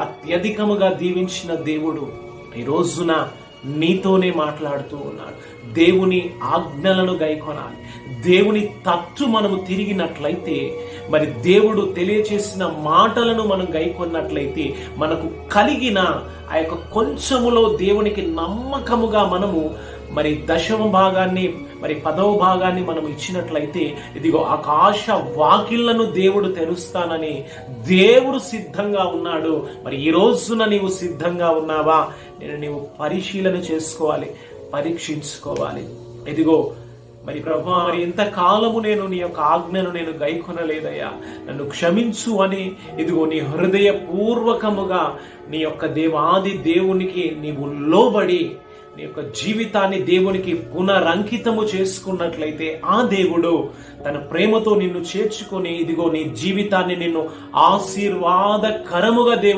అత్యధికముగా దీవించిన దేవుడు ఈ రోజున నీతోనే మాట్లాడుతూ ఉన్నాడు. దేవుని ఆజ్ఞలను గైకొనాలి. దేవుని తట్టు మనము తిరిగినట్లయితే, మరి దేవుడు తెలియచేసిన మాటలను మనం గైకొన్నట్లయితే, మనకు కలిగిన ఆ యొక్క కొంచెములో దేవునికి నమ్మకముగా మనము మరి 10వ భాగాన్ని, మరి 10వ భాగాన్ని మనం ఇచ్చినట్లయితే, ఇదిగో ఆకాశ వాకిళ్లను దేవుడు తెరుస్తానని దేవుడు సిద్ధంగా ఉన్నాడు. మరి ఈ రోజున నీవు సిద్ధంగా ఉన్నావా? నీవు పరిశీలన చేసుకోవాలి, పరీక్షించుకోవాలి. ఇదిగో మరి ప్రభువా, మరి ఎంతకాలము నేను నీ యొక్క ఆజ్ఞను నేను గైకొనలేదయ్యా, నన్ను క్షమించు అని ఇదిగో నీ హృదయపూర్వకముగా నీ యొక్క దేవాది దేవునికి నీవు లోబడి నీ యొక్క జీవితాన్ని దేవునికి పునరంకితము చేసుకున్నట్లయితే, ఆ దేవుడు తన ప్రేమతో నిన్ను చేర్చుకొని ఇదిగో నీ జీవితాన్ని నిన్ను ఆశీర్వాదకరముగా దేవుడు